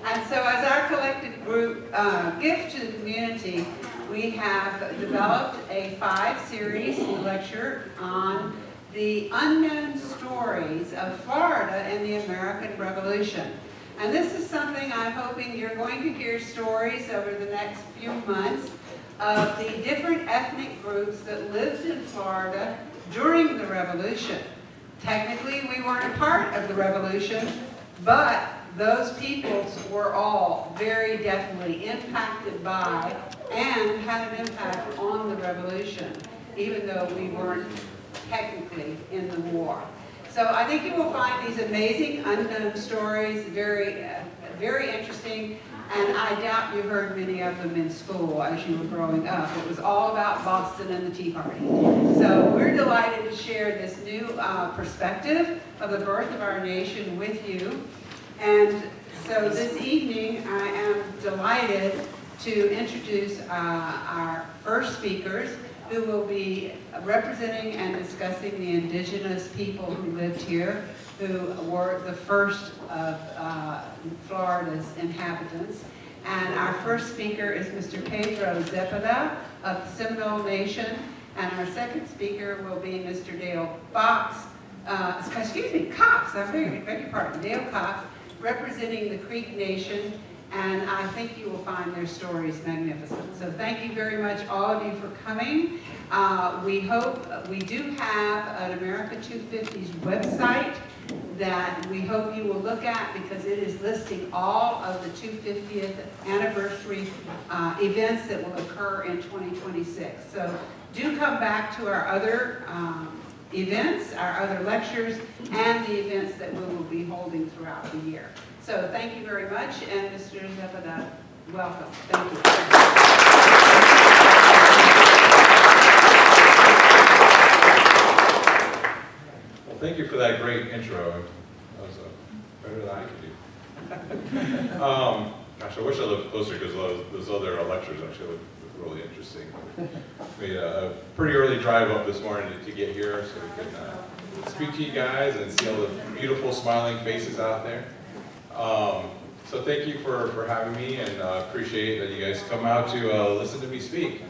And so as our collective group gift to the community, we have developed a 5-series lecture on the unknown stories of Florida and the American Revolution. And this is something I'm hoping you're going to hear stories over the next few months of the different ethnic groups that lived in Florida during the Revolution. Technically, we weren't a part of the Revolution, but those peoples were all very definitely impacted by and had an impact on the Revolution, even though we weren't technically in the war. So I think you will find these amazing unknown stories very, very interesting, and I doubt you heard many of them in school as you were growing up. It was all about Boston and the Tea Party. So we're delighted to share this new perspective of the birth of our nation with you. And so this evening, I am delighted to introduce our first speakers, who will be representing and discussing the indigenous people who lived here, who were the first of Florida's inhabitants. And our first speaker is Mr. Pedro Zapata of the Seminole Nation, and our second speaker will be Mr. Dale Cox, Cox, I beg your pardon, Dale Cox, representing the Creek Nation, and I think you will find their stories magnificent. So thank you very much, all of you, for coming. We do have an America 250's website that we hope you will look at, because it is listing all of the 250th anniversary events that will occur in 2026. So do come back to our other events, our other lectures, and the events that we will be holding throughout the year. So thank you very much, and Mr. Zapata, welcome. Thank you. Well, thank you for that great intro. That was better than I could do. Gosh, I wish I lived closer, because those other lectures actually look really interesting. We made a pretty early drive up this morning to get here so we could speak to you guys and see all the beautiful smiling faces out there. So thank you for having me, and appreciate that you guys come out to listen to me speak.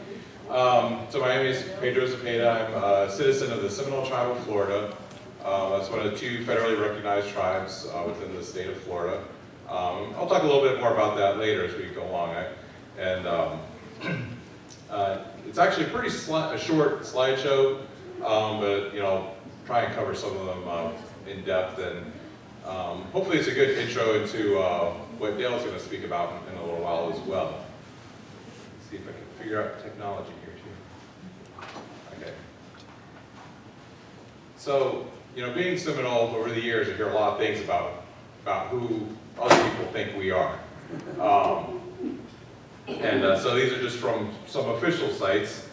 So my name is Pedro Zapata. I'm a citizen of the Seminole tribe of Florida. That's one of the 2 federally recognized tribes within the state of Florida. I'll talk a little bit more about that later as we go along. It's actually a short slideshow, but try and cover some of them in depth, and hopefully it's a good intro into what Dale's going to speak about in a little while as well. Let's see if I can figure out technology here too. Okay. So, being Seminole, over the years, I hear a lot of things about who other people think we are. So these are just from some official sites.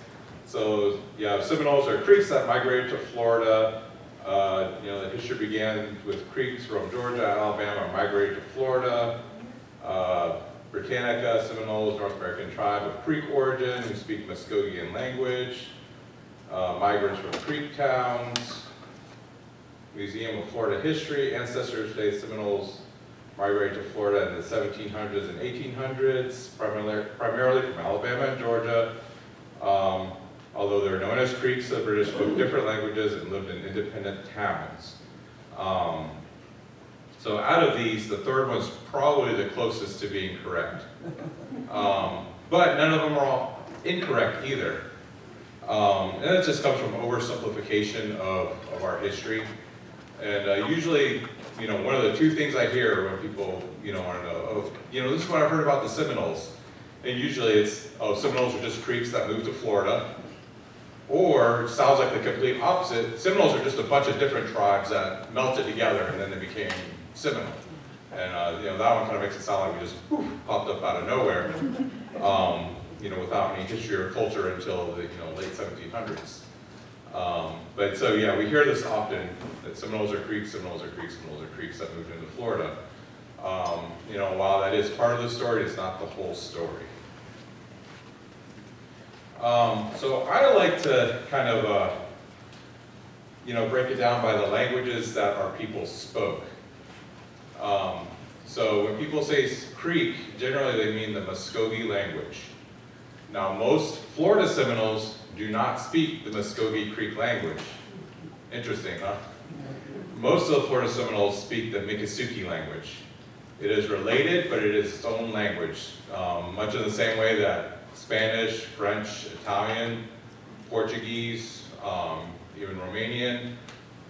So yeah, Seminoles are Creeks that migrated to Florida. The history began with Creeks from Georgia, Alabama, migrated to Florida. Britannica, Seminoles, North American tribe of Creek origin, who speak Muskogean language. Migrants from Creek towns. Museum of Florida History, Ancestors Day, Seminoles migrated to Florida in the 1700s and 1800s, primarily from Alabama and Georgia. Although they're known as Creeks, the British spoke different languages and lived in independent towns. So out of these, the third one's probably the closest to being correct. But none of them are all incorrect either. And it just comes from oversimplification of our history. And usually, one of the 2 things I hear when people, want to know, this is what I've heard about the Seminoles. And usually it's, Seminoles are just Creeks that moved to Florida. Or, it sounds like the complete opposite, Seminoles are just a bunch of different tribes that melted together and then they became Seminole. And that one kind of makes it sound like we just popped up out of nowhere, without any history or culture until the late 1700s. But so yeah, we hear this often, that Seminoles are Creeks, Seminoles are Creeks, Seminoles are Creeks that moved into Florida. While that is part of the story, it's not the whole story. So I like to kind of, break it down by the languages that our people spoke. So when people say Creek, generally they mean the Muskogee language. Now most Florida Seminoles do not speak the Muskogee Creek language. Interesting, huh? Most of the Florida Seminoles speak the Miccosukee language. It is related, but it is its own language, much in the same way that Spanish, French, Italian, Portuguese, even Romanian,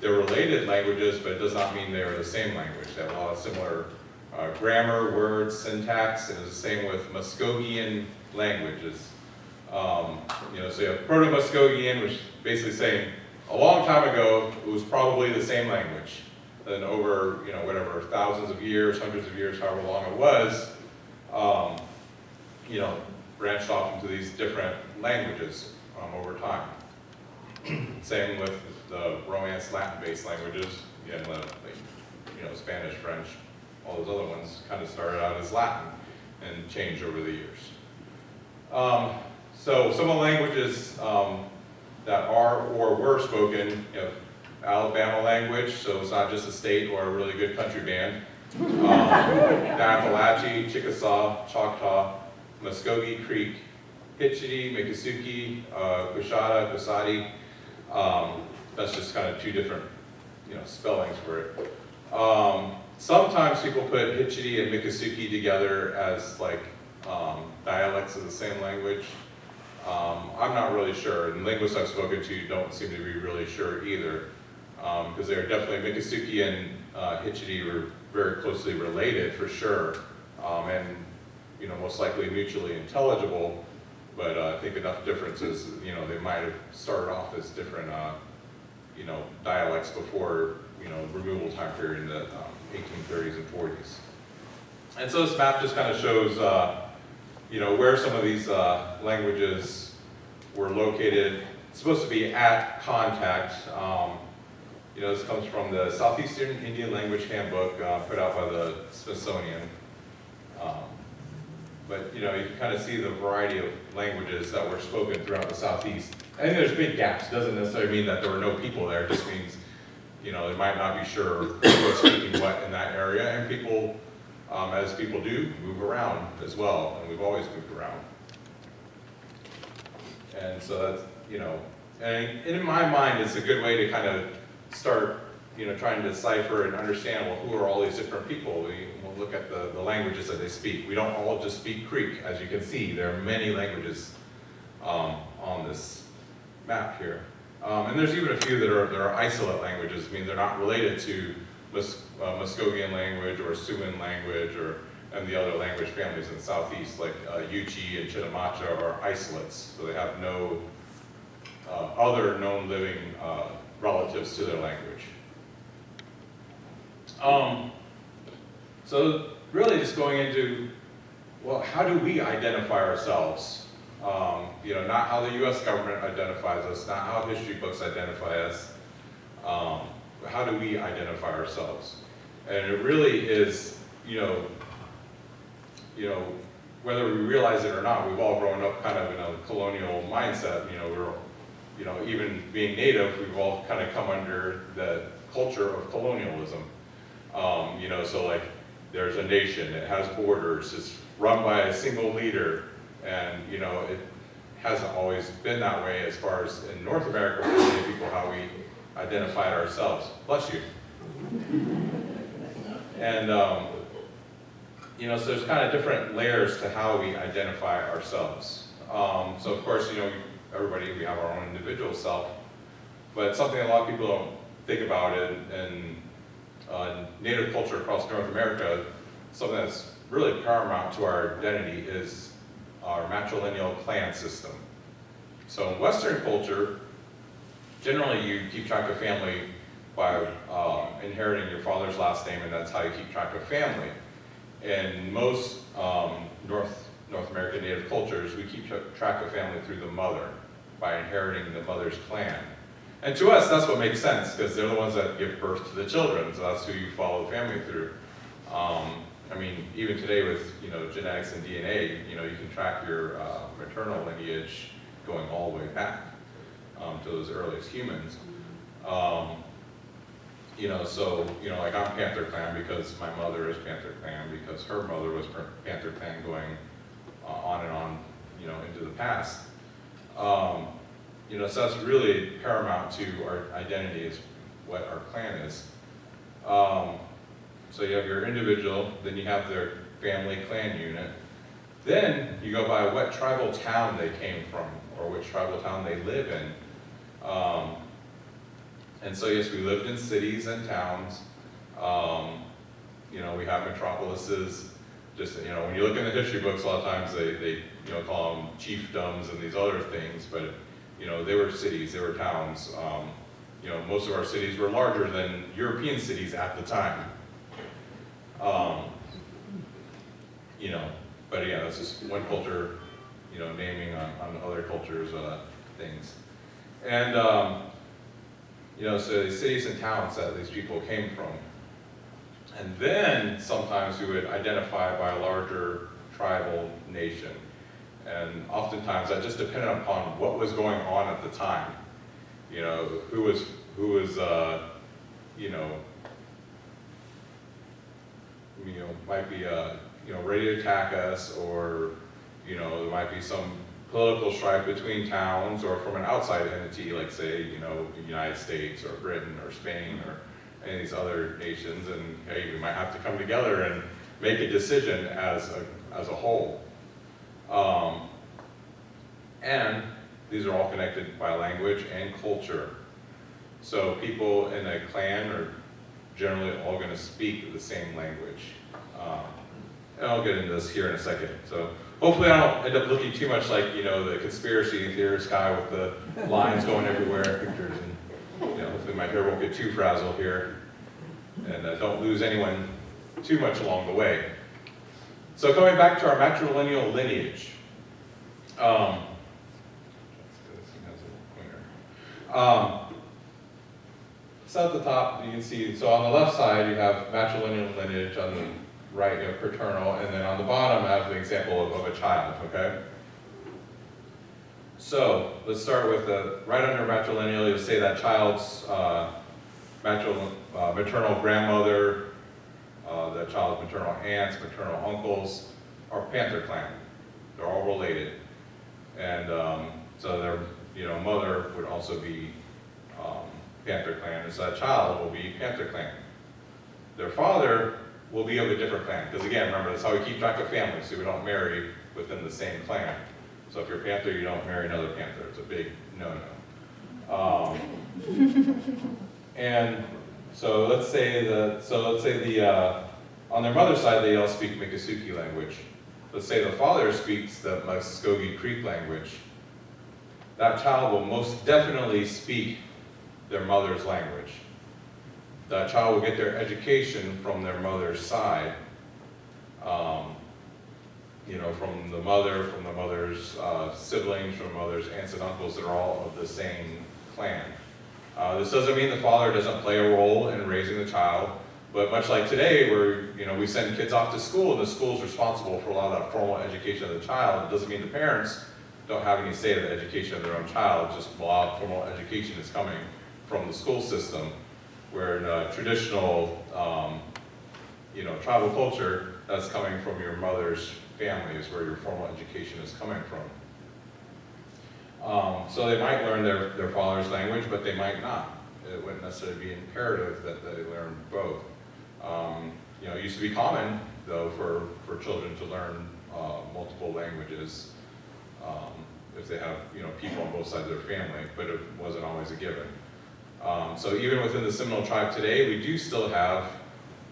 they're related languages, but it does not mean they're the same language. They have a lot of similar grammar, words, syntax, and it's the same with Muskogean languages. So you have Proto-Muskogean, which is basically saying a long time ago it was probably the same language. Then over, whatever, thousands of years, hundreds of years, however long it was, branched off into these different languages over time. Same with the Romance Latin-based languages, again, Spanish, French, all those other ones kind of started out as Latin and changed over the years. So some of the languages that are or were spoken, Alabama language, so it's not just a state or a really good country band. The Appalachee, Chickasaw, Choctaw, Muskogee Creek, Hitchiti, Miccosukee, Quishada, Quisati. That's just kind of two different, spellings for it. Sometimes people put Hitchiti and Miccosukee together as like dialects of the same language. I'm not really sure, and linguists I've spoken to don't seem to be really sure either, because they are definitely, Miccosukee and Hitchiti were very closely related for sure, and most likely mutually intelligible, but I think enough differences, they might have started off as different, dialects before, removal time period in the 1830s and 40s. And so this map just kind of shows, where some of these languages were located. It's supposed to be at contact. This comes from the Southeastern Indian Language Handbook put out by the Smithsonian. But you can kind of see the variety of languages that were spoken throughout the Southeast. I think there's big gaps. It doesn't necessarily mean that there were no people there. It just means, they might not be sure who was speaking what in that area. And people, as people do, move around as well. And we've always moved around. And so that's, and in my mind, it's a good way to kind of start, trying to decipher and understand, well, who are all these different people? We'll look at the languages that they speak. We don't all just speak Creek, as you can see. There are many languages on this map here. And there's even a few that are isolate languages. I mean, they're not related to Muskogean language or Siouan language and the other language families in the Southeast, like Yuchi and Chitimacha are isolates. So they have no other known living relatives to their language. So really just going into, well, how do we identify ourselves? Not how the U.S. government identifies us, not how history books identify us, but how do we identify ourselves? And it really is, whether we realize it or not, we've all grown up kind of in a colonial mindset. Even being Native, we've all kind of come under the culture of colonialism. So like, there's a nation, it has borders, it's run by a single leader, and it hasn't always been that way as far as in North America, for many people, how we identified ourselves. Bless you. And so there's kind of different layers to how we identify ourselves. So of course, everybody, we have our own individual self, but something a lot of people don't think about in Native culture across North America, something that's really paramount to our identity is our matrilineal clan system. So in Western culture, generally you keep track of family by inheriting your father's last name, and that's how you keep track of family. In most North American Native cultures, we keep track of family through the mother, by inheriting the mother's clan. And to us, that's what makes sense, because they're the ones that give birth to the children, so that's who you follow the family through. Even today with genetics and DNA, you can track your maternal lineage going all the way back to those earliest humans. So, like I'm Panther Clan because my mother is Panther Clan, because her mother was Panther Clan, going on and on, into the past. So that's really paramount to our identity, is what our clan is. So you have your individual, then you have their family clan unit. Then you go by what tribal town they came from, or which tribal town they live in. And so yes, we lived in cities and towns. We have metropolises. Just, when you look in the history books, a lot of times they call them chiefdoms and these other things, but they were cities, they were towns. Most of our cities were larger than European cities at the time. But yeah, that's just one culture, naming on other cultures' things. And, so the cities and towns that these people came from. And then sometimes we would identify by a larger tribal nation. And oftentimes that just depended upon what was going on at the time. Who was might be ready to attack us, or there might be some political strife between towns, or from an outside entity, like say the United States or Britain or Spain or any of these other nations, and hey, we might have to come together and make a decision as a whole. And these are all connected by language and culture. So people in a clan are generally all going to speak the same language. And I'll get into this here in a second. So hopefully I don't end up looking too much like, the conspiracy theorist guy with the lines going everywhere, pictures, and hopefully my hair won't get too frazzled here. And don't lose anyone too much along the way. So coming back to our matrilineal lineage. So at the top, you can see, so on the left side, you have matrilineal lineage, on the right, you have paternal, and then on the bottom, I have the example of a child, okay? So let's start with right under matrilineal, you'll say that child's maternal grandmother, the child's maternal aunts, maternal uncles, are Panther Clan. They're all related. And so their mother would also be Panther Clan, and so that child will be Panther Clan. Their father will be of a different clan, because again, remember, that's how we keep track of families, so we don't marry within the same clan. So if you're a Panther, you don't marry another Panther. It's a big no-no. And so let's say on their mother's side, they all speak Miccosukee language. Let's say the father speaks the Muskogee Creek language. That child will most definitely speak their mother's language. That child will get their education from their mother's side, from the mother's siblings, from the mother's aunts and uncles that are all of the same clan. This doesn't mean the father doesn't play a role in raising the child, but much like today, where we send kids off to school, and the school's responsible for a lot of that formal education of the child, it doesn't mean the parents don't have any say in the education of their own child. Just a lot of formal education is coming from the school system, where in traditional, tribal culture, that's coming from your mother's family is where your formal education is coming from. So they might learn their father's language, but they might not. It wouldn't necessarily be imperative that they learn both. It used to be common, though, for children to learn multiple languages if they have people on both sides of their family, but it wasn't always a given. So even within the Seminole tribe today, we do still have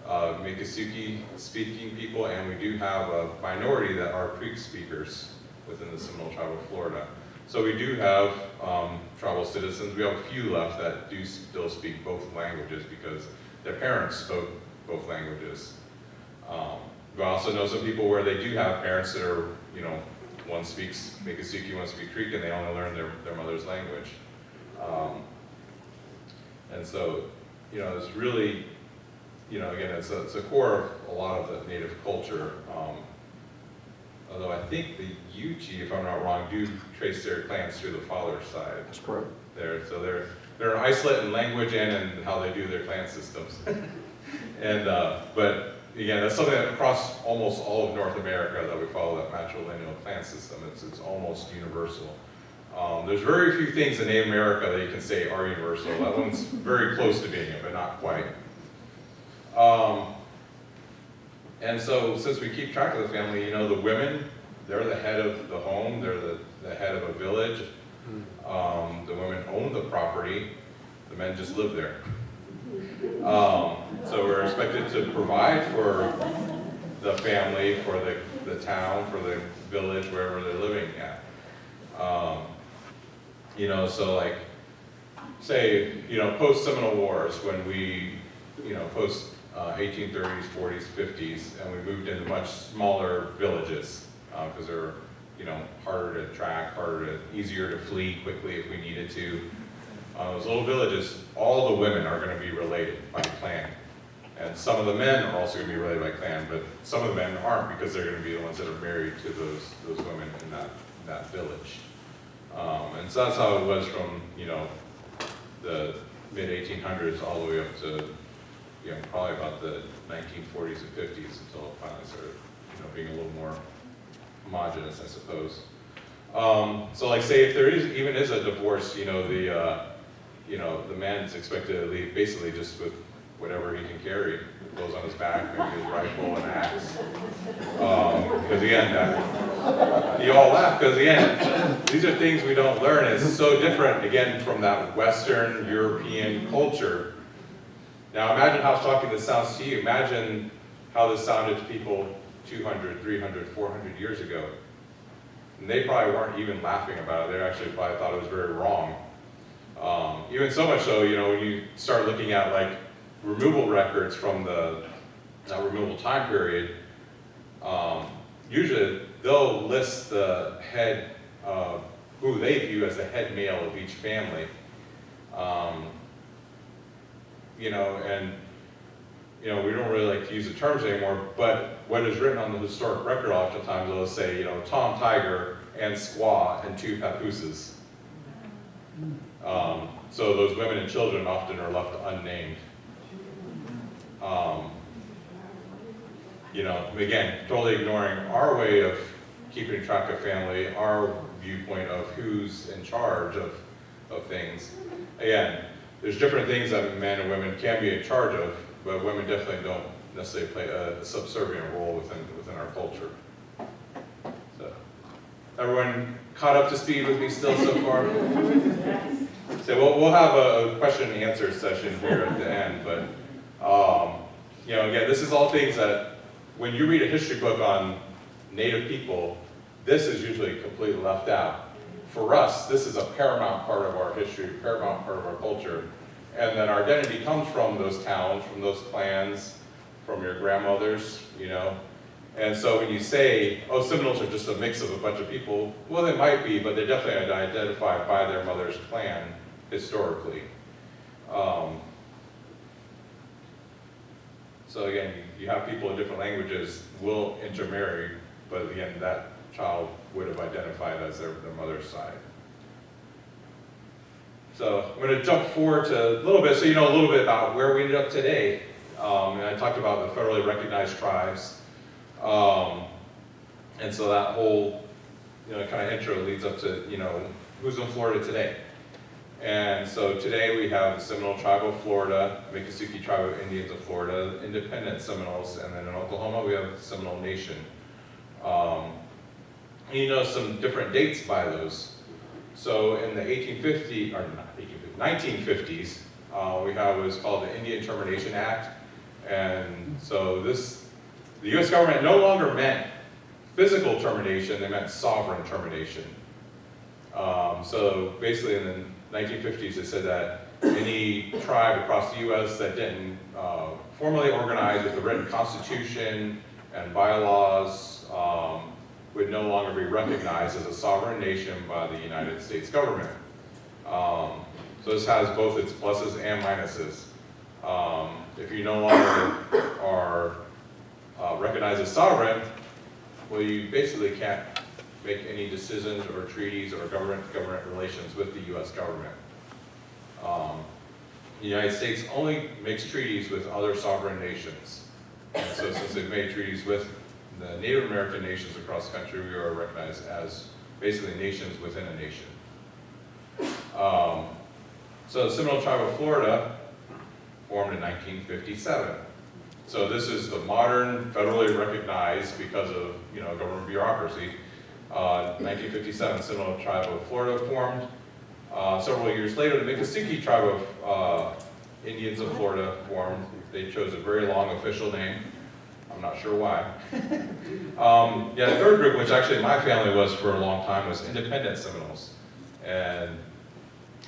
Miccosukee speaking people, and we do have a minority that are Creek speakers within the Seminole tribe of Florida. So we do have tribal citizens. We have a few left that do still speak both languages because their parents spoke both languages. We also know some people where they do have parents that are, one speaks Miccosukee, one speaks Creek, and they only learn their mother's language. And so, it's really, again, it's a core of a lot of the native culture. Although I think the Yuchi, if I'm not wrong, do trace their clans through the father's side. That's correct. So they're they're an isolate in language and in how they do their clan systems. And, but again, that's something that across almost all of North America that we follow, that matrilineal clan system. It's almost universal. There's very few things in Native America that you can say are universal. That one's very close to being it, but not quite. And so since we keep track of the family, you know, the women, they're the head of the home, they're the head of a village. The women own the property, the men just live there. So we're expected to provide for the family, for the town, for the village, wherever they're living at. You know, so like, say, you know, post-Seminole Wars, when we, you know, post 1830s, 40s, 50s, and we moved into much smaller villages, because they're, you know, harder to track, easier to flee quickly if we needed to. Those little villages, all the women are going to be related by clan. And some of the men are also going to be related by clan, but some of the men aren't, because they're going to be the ones that are married to those women in that village. And so that's how it was from, you know, the mid-1800s all the way up to, you know, probably about the 1940s and 50s until it finally started, you know, being a little more homogenous, I suppose. So like, say if there even is a divorce, you know, the man's expected to leave basically just with whatever he can carry, clothes on his back, maybe his rifle and axe. Because again, you all laugh, because again, these are things we don't learn. It's so different, again, from that Western European culture. Now imagine how shocking this sounds to you. Imagine how this sounded to people 200, 300, 400 years ago. And they probably weren't even laughing about it. They actually probably thought it was very wrong. Even so much so, you know, when you start looking at like removal records from the removal time period, usually they'll list the head, who they view as the head male of each family. You know, and you know, we don't really like to use the terms anymore, but what is written on the historic record oftentimes will say, you know, Tom Tiger and Squaw and 2 papooses. So those women and children often are left unnamed. You know, again, totally ignoring our way of keeping track of family, our viewpoint of who's in charge of things. Again, there's different things that men and women can be in charge of, but women definitely don't necessarily play a subservient role within our culture. So, everyone caught up to speed with me still so far? So we'll have a question and answer session here at the end, but you know, again, this is all things that when you read a history book on Native people, this is usually completely left out. For us, this is a paramount part of our history, paramount part of our culture. And then our identity comes from those towns, from those clans, from your grandmothers, you know. And so when you say, oh, Seminoles are just a mix of a bunch of people, well, they might be, but they're definitely identified by their mother's clan historically. So again, you have people in different languages will intermarry, but again, that child would have identified as their mother's side. So I'm going to jump forward to a little bit, so you know a little bit about where we ended up today. And I talked about the federally recognized tribes. And so that whole, you know, kind of intro leads up to, you know, who's in Florida today. And so today we have the Seminole Tribe of Florida, Miccosukee Tribe of Indians of Florida, Independent Seminoles, and then in Oklahoma we have the Seminole Nation. You know some different dates by those. So in the 1950s, we have what is called the Indian Termination Act. And so the US government no longer meant physical termination, they meant sovereign termination. So basically in the 1950s, they said that any tribe across the US that didn't formally organize with a written constitution and bylaws would no longer be recognized as a sovereign nation by the United States government. So this has both its pluses and minuses. If you no longer are recognized as sovereign, well, you basically can't make any decisions or treaties or government relations with the US government. The United States only makes treaties with other sovereign nations. And so since they've made treaties with the Native American nations across the country, we are recognized as basically nations within a nation. So the Seminole Tribe of Florida formed in 1957. So this is the modern, federally recognized, because of government bureaucracy. 1957, Seminole Tribe of Florida formed. Several years later, the Miccosukee Tribe of Indians of Florida formed. They chose a very long official name. I'm not sure why. The third group, which actually my family was for a long time, was Independent Seminoles. And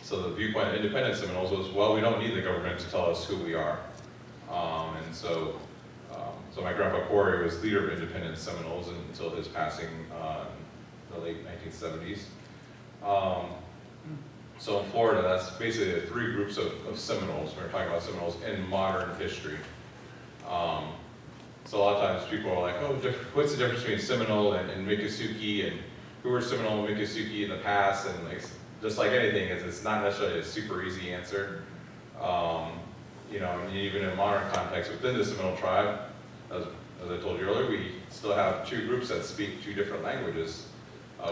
so the viewpoint of Independent Seminoles was, well, we don't need the government to tell us who we are. So my grandpa Corey was leader of Independent Seminoles until his passing in the late 1970s. So in Florida, that's basically the three groups of Seminoles. We're talking about Seminoles in modern history. So a lot of times people are like, oh, what's the difference between Seminole and Miccosukee, and who were Seminole and Miccosukee in the past? And just like anything, it's not necessarily a super easy answer. And even in modern context within the Seminole tribe, as I told you earlier, we still have two groups that speak two different languages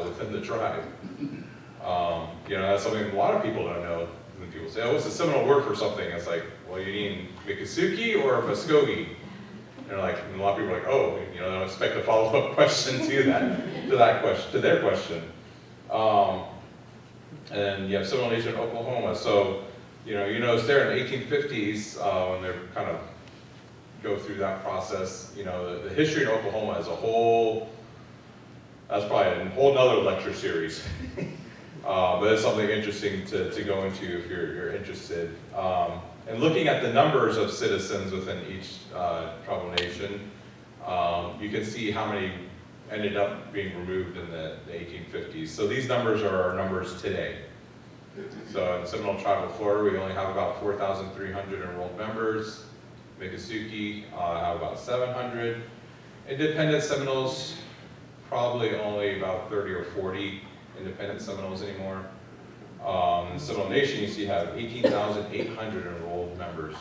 within the tribe. That's something a lot of people don't know. When people say, oh, what's the Seminole word for something? It's like, well, you mean Miccosukee or Muskogee? And a lot of people are like, oh, they don't expect a follow-up question to their question. And you have Seminole Nation in Oklahoma. So, you notice there in the 1850s, when they're kind of go through that process, the history in Oklahoma as a whole, that's probably a whole nother lecture series. But it's something interesting to go into if you're interested. And looking at the numbers of citizens within each tribal nation, you can see how many ended up being removed in the 1850s. So these numbers are our numbers today. So in Seminole Tribe of Florida, we only have about 4,300 enrolled members. Miccosukee have about 700. Independent Seminoles, probably only about 30 or 40 Independent Seminoles anymore. Seminole Nation, you see, have 18,800 enrolled members.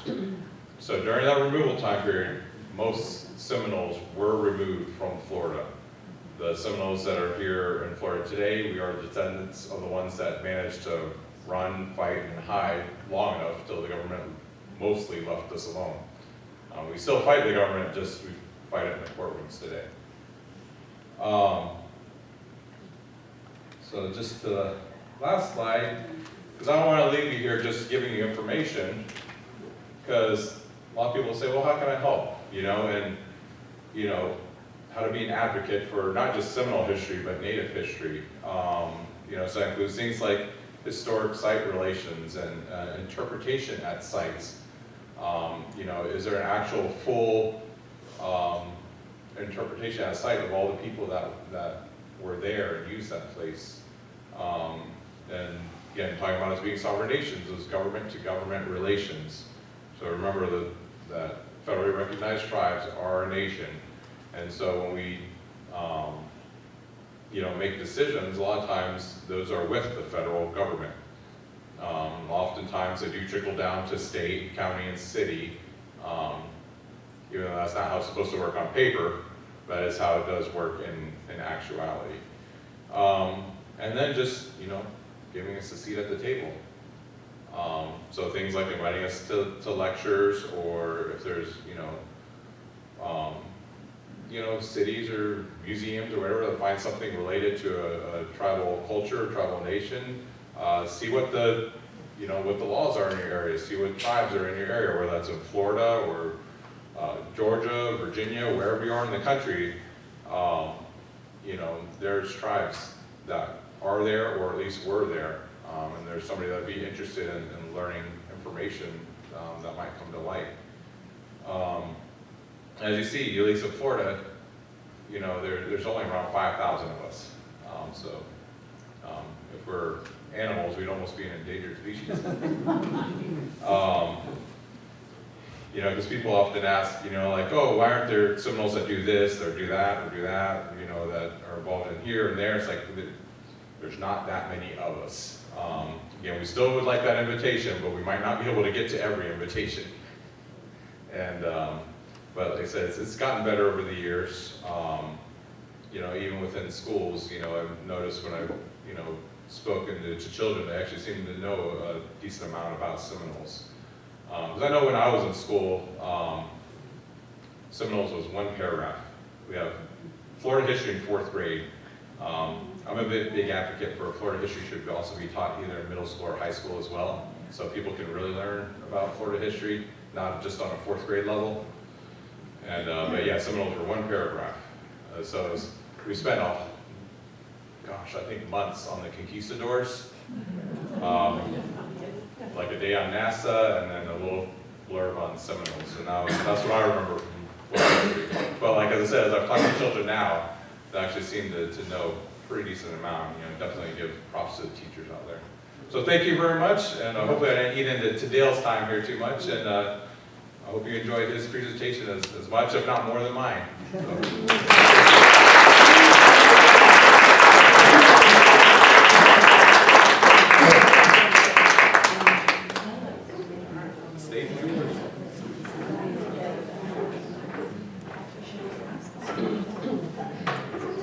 So during that removal time period, most Seminoles were removed from Florida. The Seminoles that are here in Florida today, we are descendants of the ones that managed to run, fight, and hide long enough till the government mostly left us alone. We still fight the government, just we fight it in the courtrooms today. So just to the last slide, because I don't want to leave you here just giving you information, because a lot of people say, well, how can I help? How to be an advocate for not just Seminole history, but Native history. So that includes things like historic site relations and interpretation at sites. Is there an actual full interpretation at a site of all the people that were there and used that place? And again, talking about us being sovereign nations, those government-to-government relations. So remember that federally recognized tribes are a nation. And so when we make decisions, a lot of times those are with the federal government. Oftentimes they do trickle down to state, county, and city, even though that's not how it's supposed to work on paper, that is how it does work in actuality. And then just, giving us a seat at the table. So things like inviting us to lectures, or if there's, cities or museums or whatever that find something related to a tribal culture, tribal nation, see what the laws are in your area, see what tribes are in your area, whether that's in Florida or Georgia, Virginia, wherever you are in the country. There's tribes that are there, or at least were there, and there's somebody that'd be interested in learning information that might come to light. As you see, at least in Florida, there's only around 5,000 of us. If we're animals, we'd almost be an endangered species. Because people often ask, oh, why aren't there Seminoles that do this, or do that, that are involved in here and there? It's like, there's not that many of us. Again, we still would like that invitation, but we might not be able to get to every invitation. And, but like I said, it's gotten better over the years. You know, even within schools, you know, I've noticed when I've, you know, spoken to children, they actually seem to know a decent amount about Seminoles. Because I know when I was in school, Seminoles was one paragraph. We have Florida history in 4th grade. I'm a big advocate for Florida history should also be taught either in middle school or high school as well, so people can really learn about Florida history, not just on a 4th grade level. And but yeah, Seminoles were one paragraph. So we spent, gosh, I think months on the conquistadors, like a day on NASA, and then a little blurb on Seminoles. And that's what I remember from Florida history. But like as I said, as I've talked to children now, they actually seem to know a pretty decent amount. You know, definitely give props to the teachers out there. So thank you very much, and hopefully I didn't eat into Dale's time here too much, and I hope you enjoyed his presentation as much, if not more than mine. Stage is yours.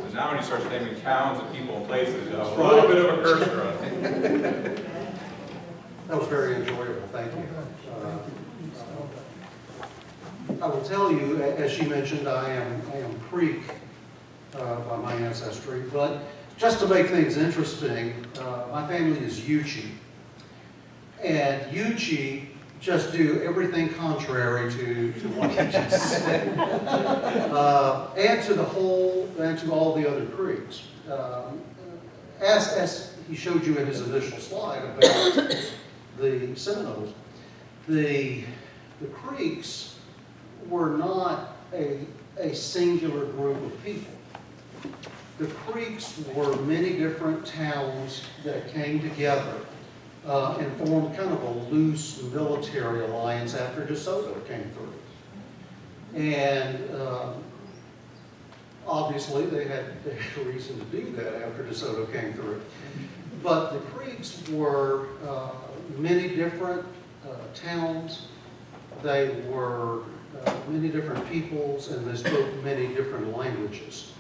So now when you start naming towns and people and places, you have a little bit of a cursor on it. That was very enjoyable, thank you. I will tell you, as she mentioned, I am Creek by my ancestry, but just to make things interesting, my family is Yuchi. And Yuchi just do everything contrary to what you just said. And to all the other Creeks. As he showed you in his initial slide about the Seminoles, the Creeks were not a singular group of people. The Creeks were many different towns that came together and formed kind of a loose military alliance after DeSoto came through. And obviously they had a reason to do that after DeSoto came through. But the Creeks were many different towns. They were many different peoples, and they spoke many different languages.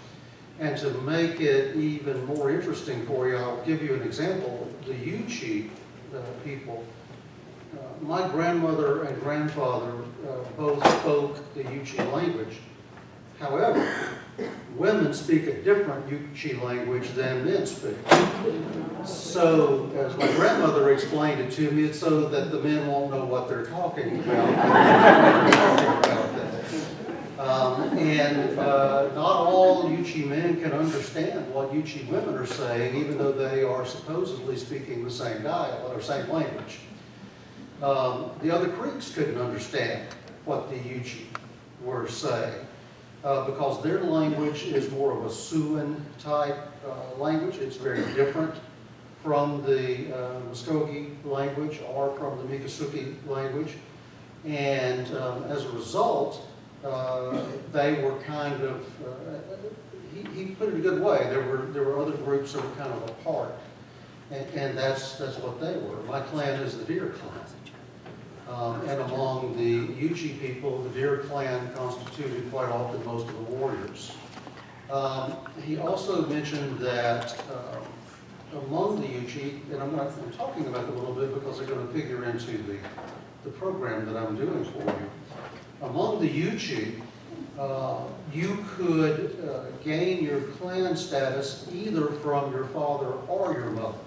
And to make it even more interesting for you, I'll give you an example. The Yuchi people, my grandmother and grandfather both spoke the Yuchi language. However, women speak a different Yuchi language than men speak. So, as my grandmother explained it to me, it's so that the men won't know what they're talking about. Not all Yuchi men can understand what Yuchi women are saying, even though they are supposedly speaking the same dialect or same language. The other Creeks couldn't understand what the Yuchi were saying. Because their language is more of a Siouan type language. It's very different from the Muskogee language or from the Miccosukee language. And as a result, they were kind of, he put it a good way, there were other groups that were kind of apart. And that's what they were. My clan is the Deer Clan. And among the Yuchi people, the Deer Clan constituted quite often most of the warriors. He also mentioned that among the Yuchi, and I'm talking about them a little bit because they're going to figure into the program that I'm doing for you. Among the Yuchi, you could gain your clan status either from your father or your mother.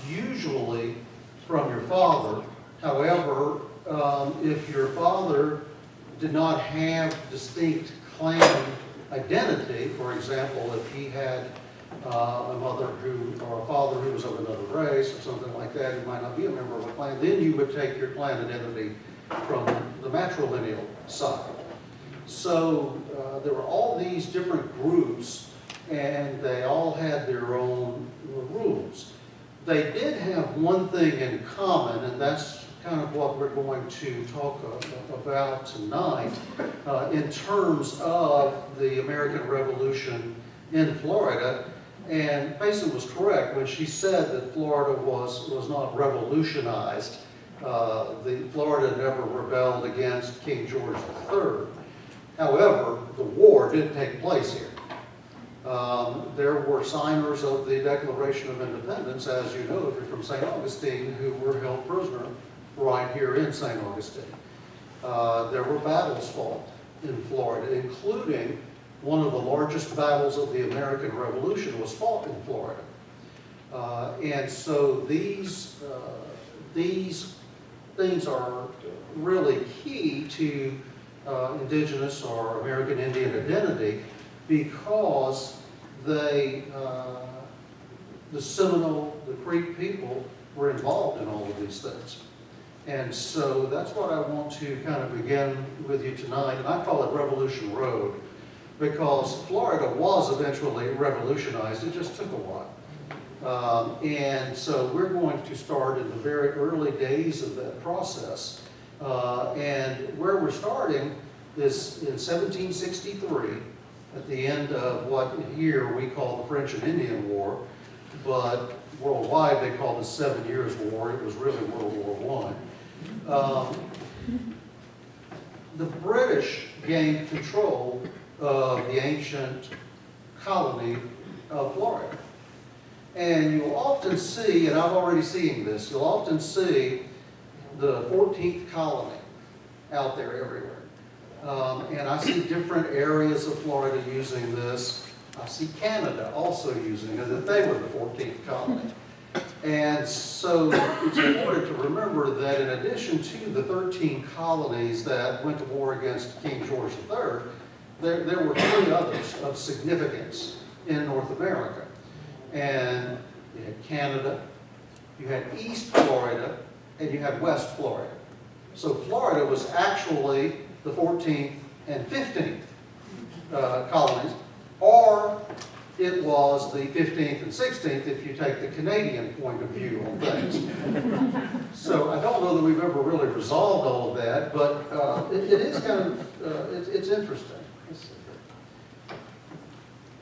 Usually from your father. However, if your father did not have distinct clan identity, for example, if he had a mother or a father who was of another race or something like that, who might not be a member of a clan, then you would take your clan identity from the matrilineal side. So there were all these different groups, and they all had their own rules. They did have one thing in common, and that's kind of what we're going to talk about tonight in terms of the American Revolution in Florida. And Payson was correct when she said that Florida was not revolutionized. Florida never rebelled against King George III. However, the war did take place here. There were signers of the Declaration of Independence, as you know, if you're from St. Augustine, who were held prisoner right here in St. Augustine. There were battles fought in Florida, including one of the largest battles of the American Revolution was fought in Florida. And so these things are really key to indigenous or American Indian identity, because the Seminole, the Creek people were involved in all of these things. And so that's what I want to kind of begin with you tonight. And I call it Revolution Road, because Florida was eventually revolutionized. It just took a while. And so we're going to start in the very early days of that process. And where we're starting is in 1763, at the end of what here we call the French and Indian War, but worldwide they call it the 7 Years' War. It was really World War I. The British gained control of the ancient colony of Florida. And you'll often see, and I'm already seeing this, you'll often see the 14th colony out there everywhere. And I see different areas of Florida using this. I see Canada also using it, that they were the 14th colony. And so it's important to remember that in addition to the 13 colonies that went to war against King George III, there were 3 others of significance in North America. And you had Canada, you had East Florida, and you had West Florida. So Florida was actually the 14th and 15th colonies, or it was the 15th and 16th if you take the Canadian point of view on things. So I don't know that we've ever really resolved all of that, but it is kind of, it's interesting.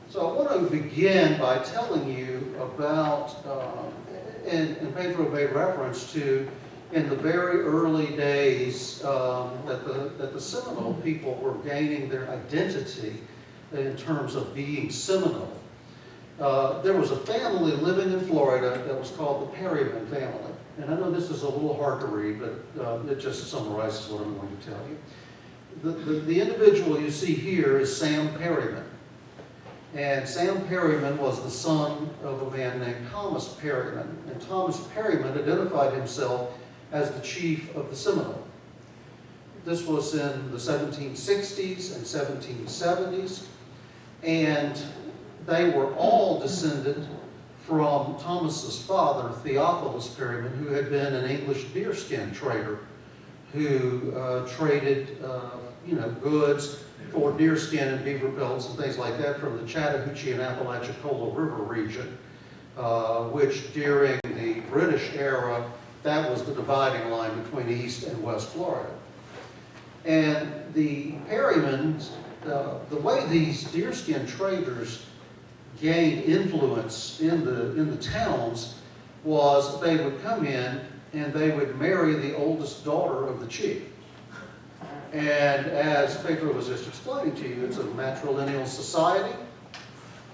So I want to begin by telling you about, and Pedro made reference to, in the very early days that the Seminole people were gaining their identity in terms of being Seminole. There was a family living in Florida that was called the Perryman family. And I know this is a little hard to read, but it just summarizes what I'm going to tell you. The individual you see here is Sam Perryman. And Sam Perryman was the son of a man named Thomas Perryman. And Thomas Perryman identified himself as the chief of the Seminole. This was in the 1760s and 1770s. And they were all descended from Thomas's father, Theophilus Perryman, who had been an English deerskin trader who traded goods for deerskin and beaver pelts and things like that from the Chattahoochee and Apalachicola River region, which during the British era, that was the dividing line between East and West Florida. And the Perrymans, the way these deerskin traders gained influence in the towns was they would come in and they would marry the oldest daughter of the chief. And as Pedro was just explaining to you, it's a matrilineal society.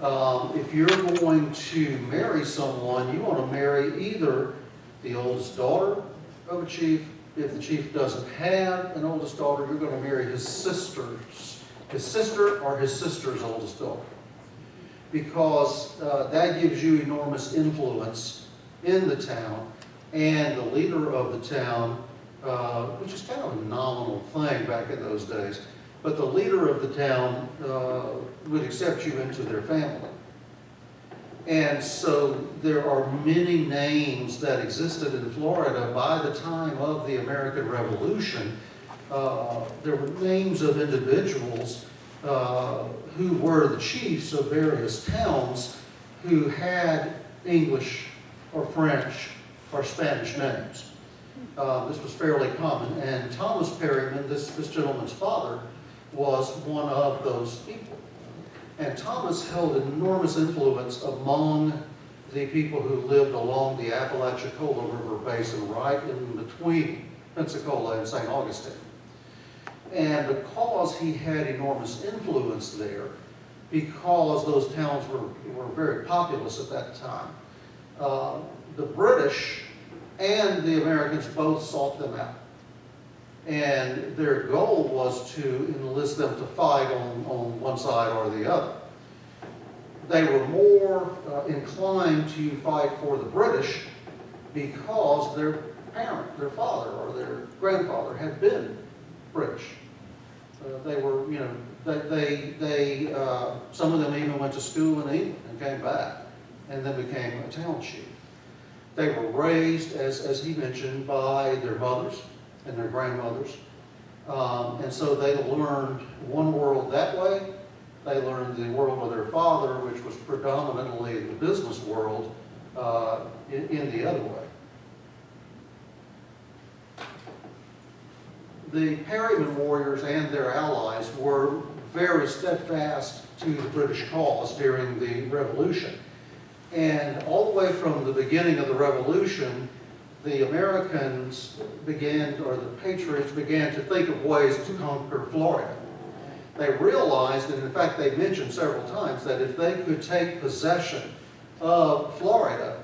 If you're going to marry someone, you want to marry either the oldest daughter of a chief. If the chief doesn't have an oldest daughter, you're going to marry his sister or his sister's oldest daughter. Because that gives you enormous influence in the town, and the leader of the town, which is kind of a nominal thing back in those days, but the leader of the town would accept you into their family. And so there are many names that existed in Florida by the time of the American Revolution. There were names of individuals who were the chiefs of various towns who had English or French or Spanish names. This was fairly common, and Thomas Perryman, this gentleman's father, was one of those people. And Thomas held enormous influence among the people who lived along the Apalachicola River basin, right in between Pensacola and St. Augustine. And because he had enormous influence there, because those towns were very populous at that time, the British and the Americans both sought them out. And their goal was to enlist them to fight on one side or the other. They were more inclined to fight for the British because their parent, their father or their grandfather had been British. They were, you know, some of them even went to school in England and came back and then became a town chief. They were raised, as he mentioned, by their mothers and their grandmothers. And so they learned one world that way. They learned the world of their father, which was predominantly the business world, in the other way. The Perryman warriors and their allies were very steadfast to the British cause during the Revolution. And all the way from the beginning of the Revolution, the Americans began, or the Patriots began to think of ways to conquer Florida. They realized, and in fact they mentioned several times, that if they could take possession of Florida,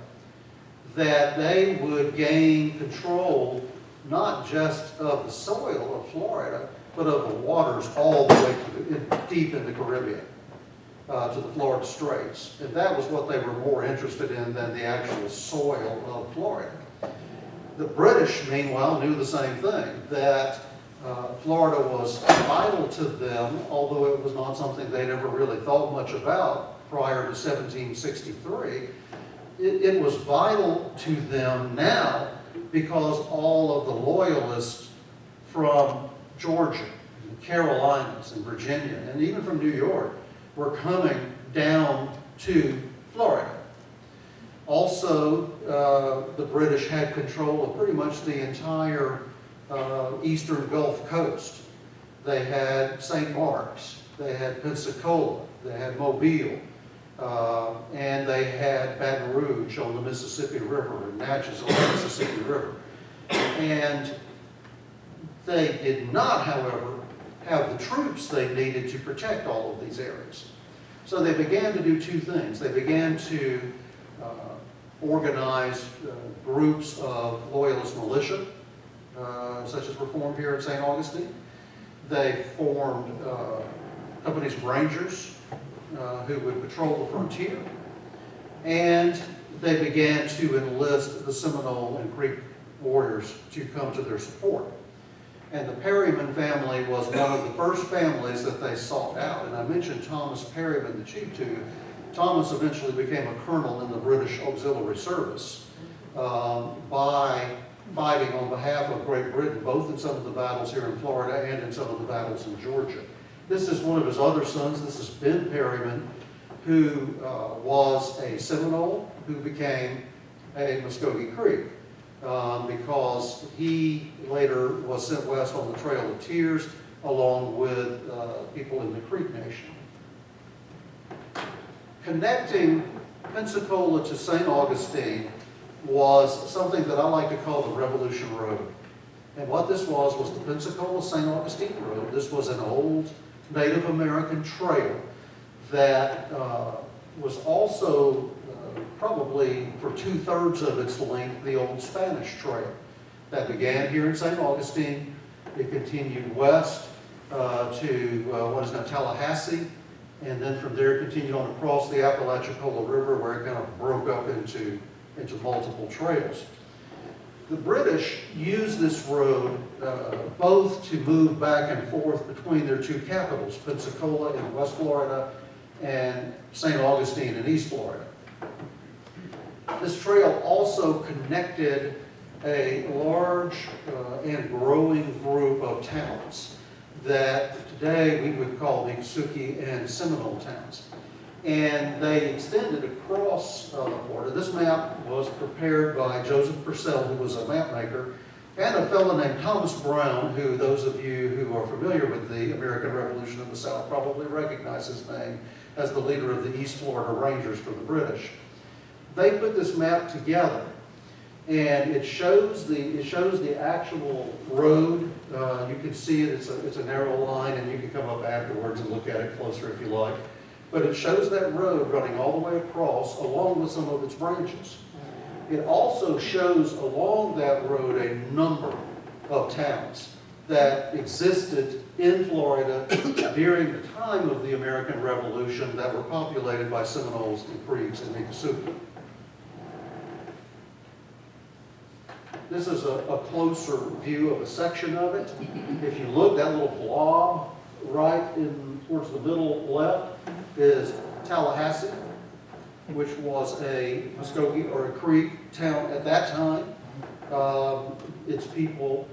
that they would gain control not just of the soil of Florida, but of the waters all the way deep in the Caribbean, to the Florida Straits. And that was what they were more interested in than the actual soil of Florida. The British, meanwhile, knew the same thing, that Florida was vital to them, although it was not something they'd ever really thought much about prior to 1763. It was vital to them now because all of the loyalists from Georgia, the Carolinas, and Virginia, and even from New York, were coming down to Florida. Also, the British had control of pretty much the entire eastern Gulf Coast. They had St. Mark's, they had Pensacola, they had Mobile, and they had Baton Rouge on the Mississippi River and Natchez on the Mississippi River. And they did not, however, have the troops they needed to protect all of these areas. So they began to do two things. They began to organize groups of loyalist militia, such as were formed here in St. Augustine. They formed companies of rangers who would patrol the frontier. And they began to enlist the Seminole and Creek warriors to come to their support. And the Perryman family was one of the first families that they sought out. And I mentioned Thomas Perryman, the chief, to you. Thomas eventually became a colonel in the British Auxiliary Service by fighting on behalf of Great Britain, both in some of the battles here in Florida and in some of the battles in Georgia. This is one of his other sons. This is Ben Perryman, who was a Seminole, who became a Muskogee Creek. Because he later was sent west on the Trail of Tears along with people in the Creek Nation. Connecting Pensacola to St. Augustine was something that I like to call the Revolution Road. And what this was the Pensacola-St. Augustine Road. This was an old Native American trail that was also probably for 2/3 of its length, the old Spanish Trail that began here in St. Augustine. It continued west to what is now Tallahassee, and then from there continued on across the Apalachicola River, where it kind of broke up into multiple trails. The British used this road both to move back and forth between their two capitals, Pensacola in West Florida and St. Augustine in East Florida. This trail also connected a large and growing group of towns that today we would call the Sioux and Seminole towns. And they extended across Florida. This map was prepared by Joseph Purcell, who was a map maker and a fellow named Thomas Brown, who those of you who are familiar with the American Revolution in the South probably recognize his name as the leader of the East Florida Rangers for the British. They put this map together, and it shows the actual road. You can see it, it's a narrow line, and you can come up afterwards and look at it closer if you like. But it shows that road running all the way across, along with some of its branches. It also shows along that road a number of towns that existed in Florida during the time of the American Revolution that were populated by Seminoles and Creeks and Miccosukee. This is a closer view of a section of it. If you look, that little blob right in towards the middle left is Tallahassee, which was a Muskogee or a Creek town at that time. Its people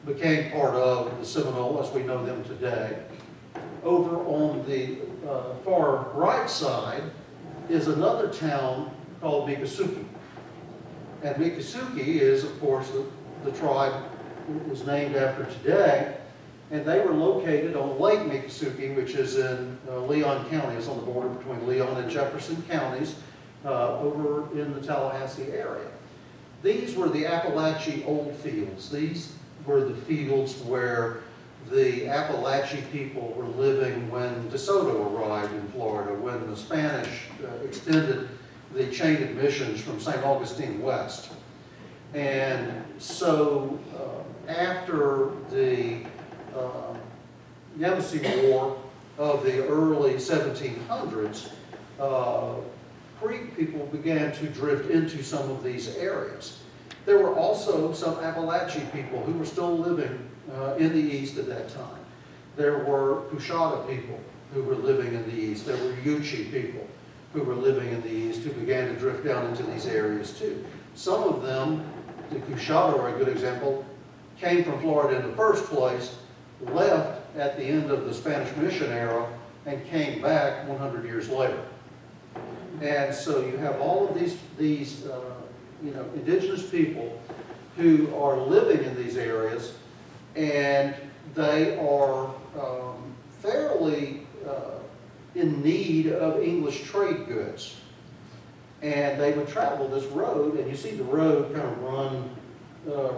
became part of the Seminole as we know them today. Over on the far right side is another town called Miccosukee. And Miccosukee is, of course, the tribe is named after today. And they were located on Lake Miccosukee, which is in Leon County. It's on the border between Leon and Jefferson counties, over in the Tallahassee area. These were the Appalachie Old Fields. These were the fields where the Appalachie people were living when DeSoto arrived in Florida, when the Spanish extended the chain of missions from St. Augustine west. And so after the Yamasee War of the early 1700s, Creek people began to drift into some of these areas. There were also some Appalachie people who were still living in the East at that time. There were Coushatta people who were living in the East. There were Yuchi people who were living in the East who began to drift down into these areas too. Some of them, the Coushatta are a good example, came from Florida in the first place, left at the end of the Spanish Mission era, and came back 100 years later. And so you have all of these indigenous people who are living in these areas, and they are fairly in need of English trade goods. And they would travel this road, and you see the road kind of run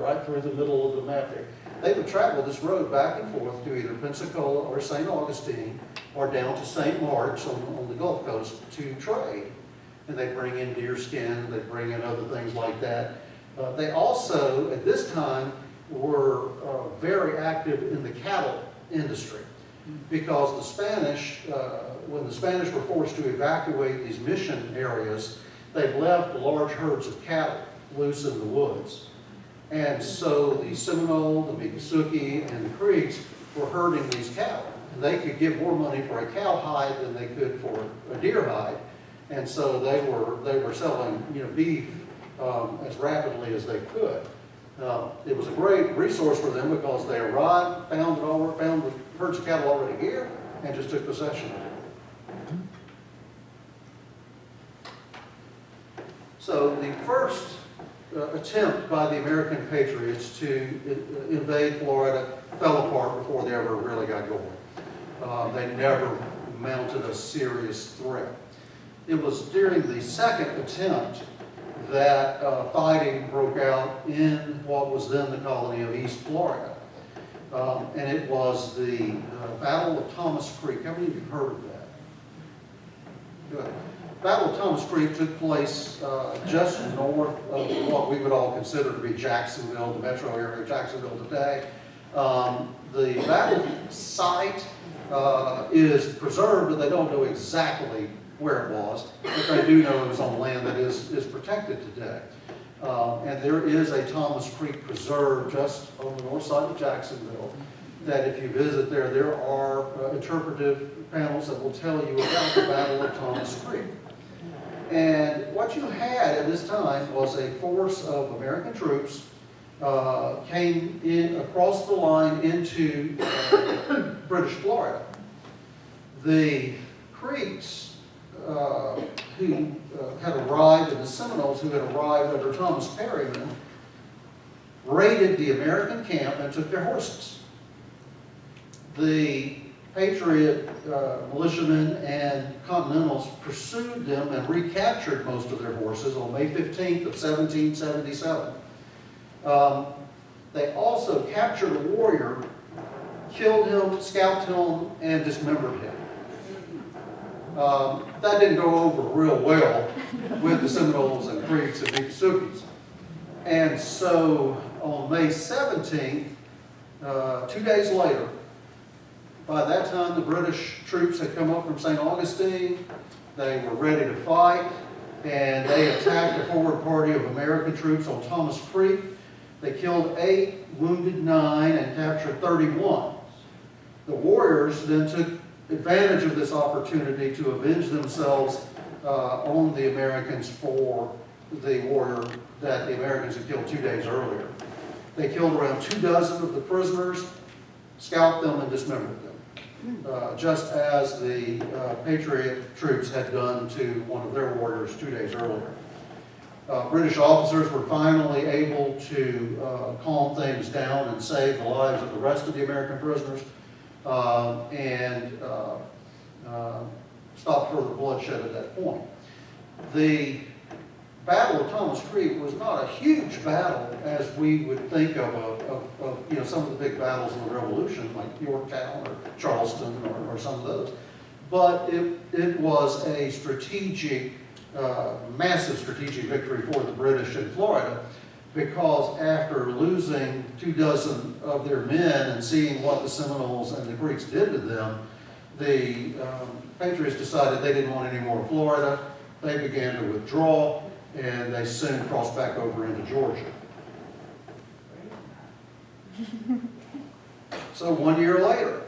right through the middle of the map there. They would travel this road back and forth to either Pensacola or St. Augustine or down to St. Mark's on the Gulf Coast to trade. And they bring in deer skin, they bring in other things like that. They also, at this time, were very active in the cattle industry because the Spanish, when the Spanish were forced to evacuate these mission areas, they left large herds of cattle loose in the woods. And so the Seminole, the Miccosukee, and the Creeks were herding these cattle. And they could give more money for a cow hide than they could for a deer hide. And so they were selling beef as rapidly as they could. It was a great resource for them because they arrived, found the herds of cattle already here, and just took possession of it. So the first attempt by the American patriots to invade Florida fell apart before they ever really got going. They never mounted a serious threat. It was during the second attempt that fighting broke out in what was then the colony of East Florida. And it was the Battle of Thomas Creek. How many of you have heard of that? Good. Battle of Thomas Creek took place just north of what we would all consider to be Jacksonville, the metro area of Jacksonville today. The battle site is preserved, but they don't know exactly where it was. But they do know it was on land that is protected today. And there is a Thomas Creek Preserve just on the north side of Jacksonville that if you visit there, there are interpretive panels that will tell you about the Battle of Thomas Creek. And what you had at this time was a force of American troops came in across the line into British Florida. The Creeks who had arrived, and the Seminoles who had arrived under Thomas Perryman, raided the American camp and took their horses. The Patriot militiamen and Continentals pursued them and recaptured most of their horses on May 15th of 1777. They also captured a warrior, killed him, scalped him, and dismembered him. That didn't go over real well with the Seminoles and Creeks and Miccosukes. And so on May 17th, 2 days later, by that time the British troops had come up from St. Augustine. They were ready to fight, and they attacked the forward party of American troops on Thomas Creek. They killed 8, wounded 9, and captured 31. The warriors then took advantage of this opportunity to avenge themselves on the Americans for the warrior that the Americans had killed 2 days earlier. They killed around 24 of the prisoners, scalped them, and dismembered them, just as the Patriot troops had done to one of their warriors 2 days earlier. British officers were finally able to calm things down and save the lives of the rest of the American prisoners and stop further bloodshed at that point. The Battle of Thomas Creek was not a huge battle as we would think of some of the big battles in the Revolution, like Yorktown or Charleston or some of those. But it was a strategic, massive strategic victory for the British in Florida, because after losing 24 of their men and seeing what the Seminoles and the Creeks did to them, the Patriots decided they didn't want any more of Florida. They began to withdraw, and they soon crossed back over into Georgia. So 1 year later,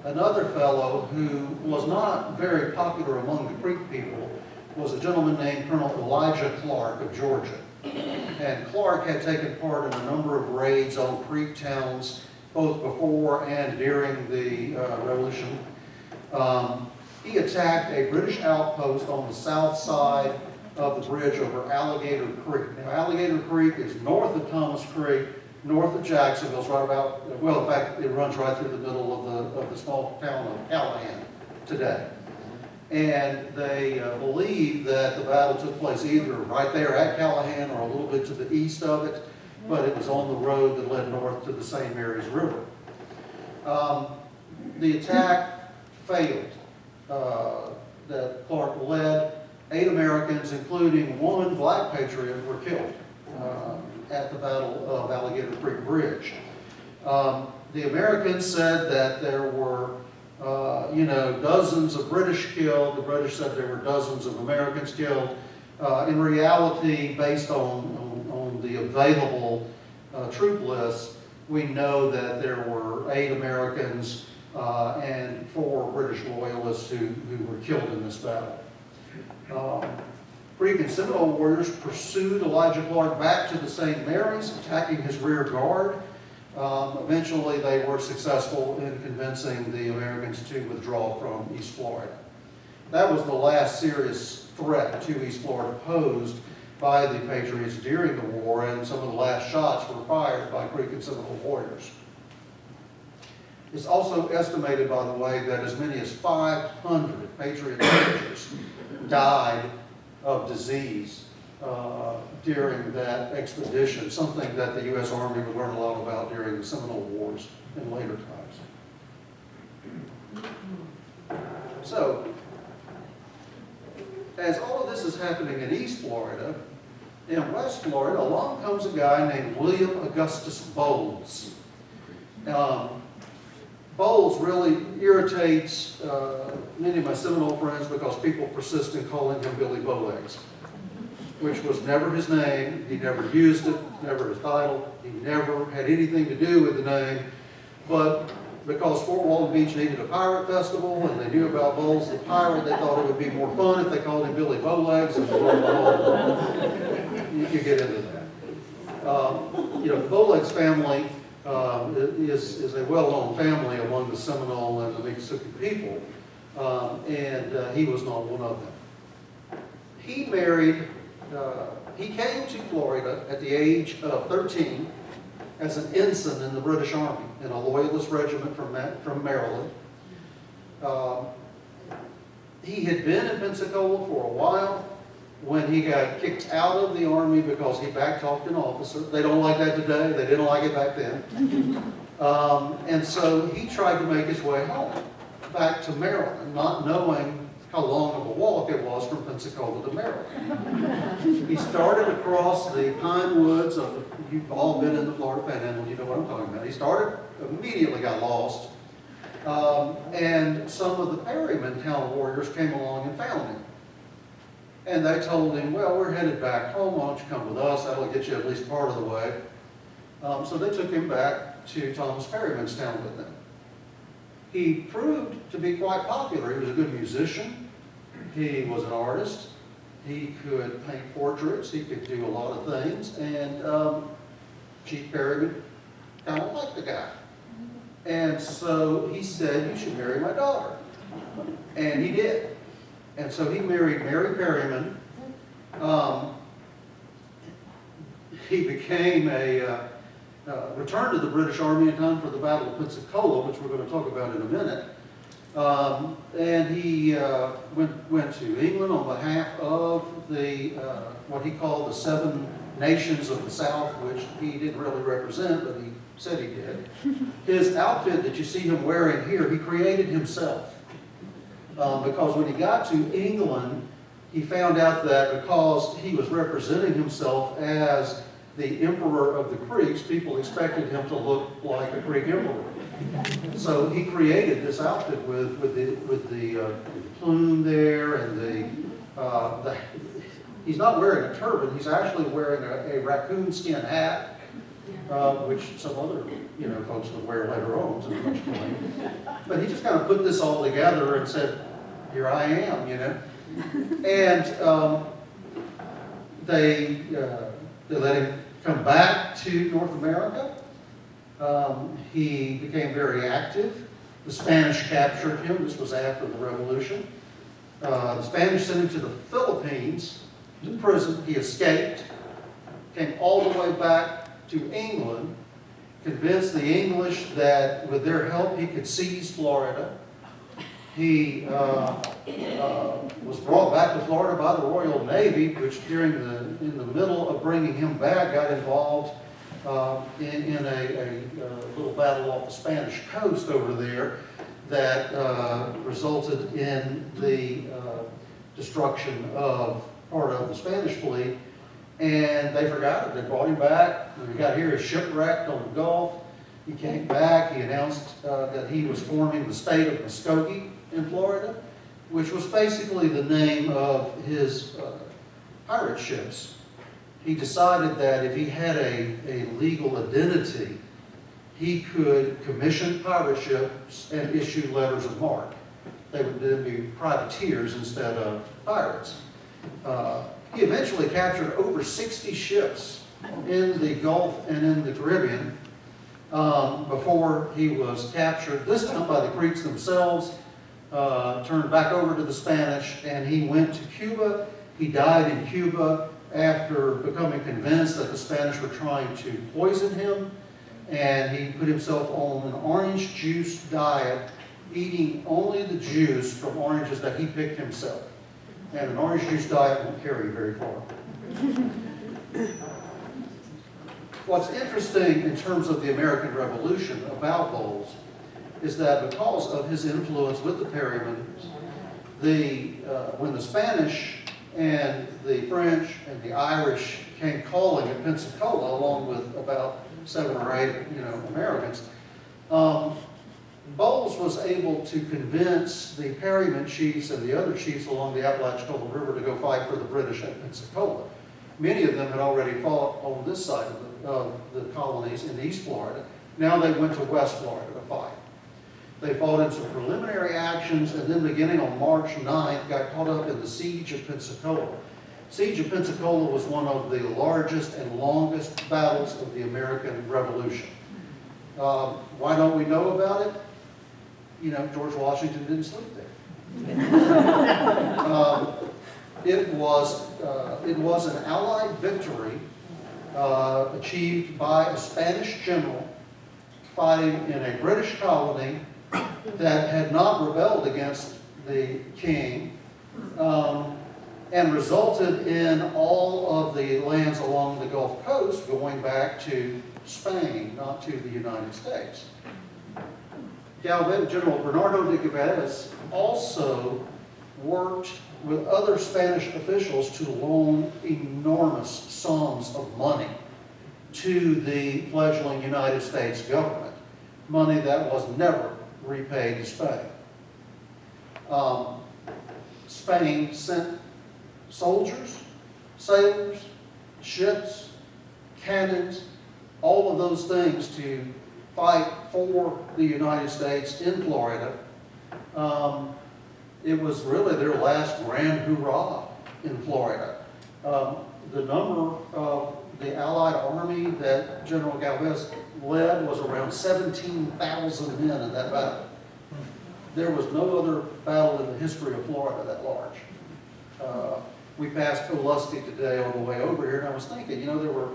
another fellow who was not very popular among the Creek people was a gentleman named Colonel Elijah Clark of Georgia. And Clark had taken part in a number of raids on Creek towns, both before and during the Revolution. He attacked a British outpost on the south side of the bridge over Alligator Creek. Now, Alligator Creek is north of Thomas Creek, north of Jacksonville. It's right about, well, in fact, it runs right through the middle of the small town of Callahan today. And they believe that the battle took place either right there at Callahan or a little bit to the east of it, but it was on the road that led north to the St. Mary's River. The attack failed that Clark led. 8 Americans, including 1 black patriot, were killed at the Battle of Alligator Creek Bridge. The Americans said that there were dozens of British killed. The British said there were dozens of Americans killed. In reality, based on the available troop lists, we know that there were 8 Americans and 4 British loyalists who were killed in this battle. Creek and Seminole warriors pursued Elijah Clark back to the St. Mary's, attacking his rear guard. Eventually, they were successful in convincing the Americans to withdraw from East Florida. That was the last serious threat to East Florida posed by the Patriots during the war, and some of the last shots were fired by Creek and Seminole warriors. It's also estimated, by the way, that as many as 500 Patriot soldiers died of disease during that expedition, something that the U.S. Army would learn a lot about during the Seminole Wars in later times. So, as all of this is happening in East Florida, in West Florida, along comes a guy named William Augustus Bowles. Bowles really irritates many of my Seminole friends because people persist in calling him Billy Bowlegs, which was never his name. He never used it, never his title. He never had anything to do with the name. But because Fort Walton Beach needed a pirate festival and they knew about Bowles the pirate, they thought it would be more fun if they called him Billy Bowlegs. And you could get into that. The Bowlegs family is a well-known family among the Seminole and the Miccosukee people, and he was not one of them. He married, he came to Florida at the age of 13 as an ensign in the British Army in a loyalist regiment from Maryland. He had been in Pensacola for a while when he got kicked out of the Army because he backtalked an officer. They don't like that today. They didn't like it back then. And so he tried to make his way home, back to Maryland, not knowing how long of a walk it was from Pensacola to Maryland. He started across the pine woods of, you've all been in the Florida Panhandle, you know what I'm talking about. He started, immediately got lost, and some of the Perryman town warriors came along and found him. And they told him, well, we're headed back home, why don't you come with us, that'll get you at least part of the way. So they took him back to Thomas Perryman's town with them. He proved to be quite popular. He was a good musician. He was an artist. He could paint portraits. He could do a lot of things. And Chief Perryman kind of liked the guy. And so he said, you should marry my daughter. And he did. And so he married Mary Perryman. He became returned to the British Army in time for the Battle of Pensacola, which we're going to talk about in a minute. And he went to England on behalf of the what he called the 7 nations of the South, which he didn't really represent, but he said he did. His outfit that you see him wearing here, he created himself. Because when he got to England, he found out that because he was representing himself as the emperor of the Creeks, people expected him to look like a Creek emperor. So he created this outfit with the plume there and he's not wearing a turban, he's actually wearing a raccoon skin hat, which some other folks would wear later on, so it's much clean. But he just kind of put this all together and said, here I am, And they let him come back to North America. He became very active. The Spanish captured him. This was after the Revolution. The Spanish sent him to the Philippines, to prison. He escaped, came all the way back to England, convinced the English that with their help he could seize Florida. He was brought back to Florida by the Royal Navy, which in the middle of bringing him back got involved in a little battle off the Spanish coast over there that resulted in the destruction of part of the Spanish fleet. And they forgot it. They brought him back. When he got here, he was shipwrecked on the Gulf. He came back. He announced that he was forming the state of Muskogee in Florida, which was basically the name of his pirate ships. He decided that if he had a legal identity, he could commission pirate ships and issue letters of marque. They would then be privateers instead of pirates. He eventually captured over 60 ships in the Gulf and in the Caribbean before he was captured, this time by the Creeks themselves, turned back over to the Spanish, and he went to Cuba. He died in Cuba after becoming convinced that the Spanish were trying to poison him, and he put himself on an orange juice diet, eating only the juice from oranges that he picked himself. And an orange juice diet won't carry you very far. What's interesting in terms of the American Revolution about Bowles is that because of his influence with the Perrymans, when the Spanish and the French and the Irish came calling at Pensacola, along with about 7 or 8 Americans, Bowles was able to convince the Perryman chiefs and the other chiefs along the Apalachicola River to go fight for the British at Pensacola. Many of them had already fought on this side of the colonies in East Florida. Now they went to West Florida to fight. They fought in some preliminary actions, and then beginning on March 9th, got caught up in the Siege of Pensacola. Siege of Pensacola was one of the largest and longest battles of the American Revolution. Why don't we know about it? George Washington didn't sleep there. It was an Allied victory achieved by a Spanish general fighting in a British colony that had not rebelled against the king, and resulted in all of the lands along the Gulf Coast going back to Spain, not to the United States. General Bernardo de Galvez also worked with other Spanish officials to loan enormous sums of money to the fledgling United States government, money that was never repaid to Spain. Spain sent soldiers, sailors, ships, cannons, all of those things to fight for the United States in Florida. It was really their last grand hurrah in Florida. The number of the Allied army that General Galvez led was around 17,000 men in that battle. There was no other battle in the history of Florida that large. We passed Pulaski today on the way over here, and I was thinking, you know, there were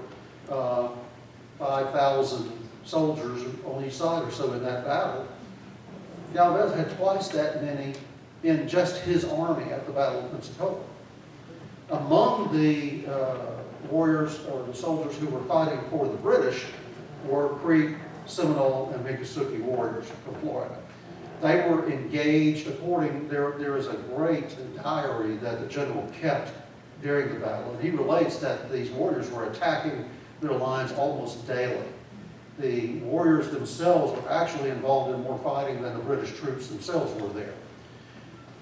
5,000 soldiers on each side or so in that battle. Galvez had twice that many in just his army at the Battle of Pensacola. Among the warriors or the soldiers who were fighting for the British were Creek, Seminole, and Miccosukee warriors from Florida. They were engaged there is a great diary that the general kept during the battle, and he relates that these warriors were attacking their lines almost daily. The warriors themselves were actually involved in more fighting than the British troops themselves were there.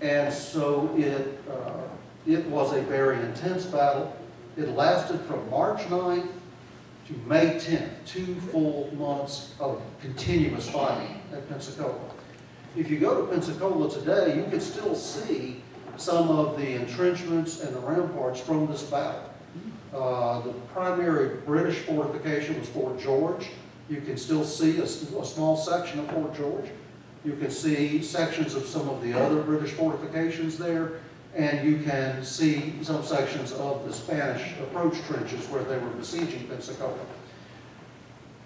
And so it was a very intense battle. It lasted from March 9th to May 10th, 2 full months of continuous fighting at Pensacola. If you go to Pensacola today, you can still see some of the entrenchments and the ramparts from this battle. The primary British fortification was Fort George. You can still see a small section of Fort George. You can see sections of some of the other British fortifications there, and you can see some sections of the Spanish approach trenches where they were besieging Pensacola.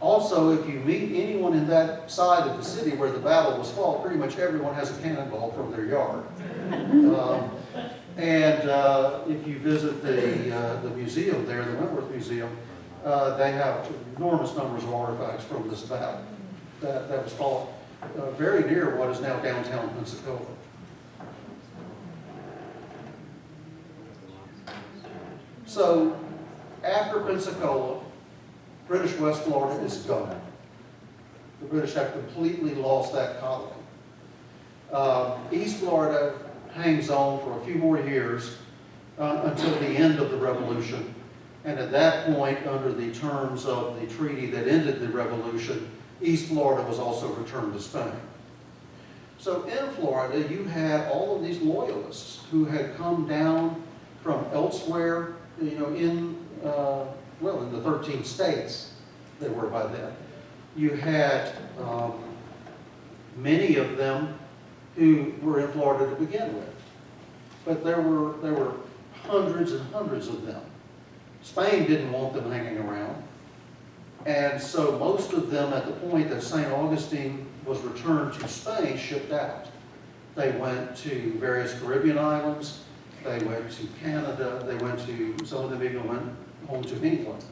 Also, if you meet anyone in that side of the city where the battle was fought, pretty much everyone has a cannonball from their yard. If you visit the museum there, the Wentworth Museum, they have enormous numbers of artifacts from this battle that was fought very near what is now downtown Pensacola. So, after Pensacola, British West Florida is gone. The British have completely lost that colony. East Florida hangs on for a few more years until the end of the Revolution. And at that point, under the terms of the treaty that ended the Revolution, East Florida was also returned to Spain. So in Florida, you had all of these loyalists who had come down from elsewhere, you know, in the 13 states they were by then. You had many of them who were in Florida to begin with. But there were hundreds and hundreds of them. Spain didn't want them hanging around. And so most of them, at the point that St. Augustine was returned to Spain, shipped out. They went to various Caribbean islands. They went to Canada. They went to, some of them even went home to England.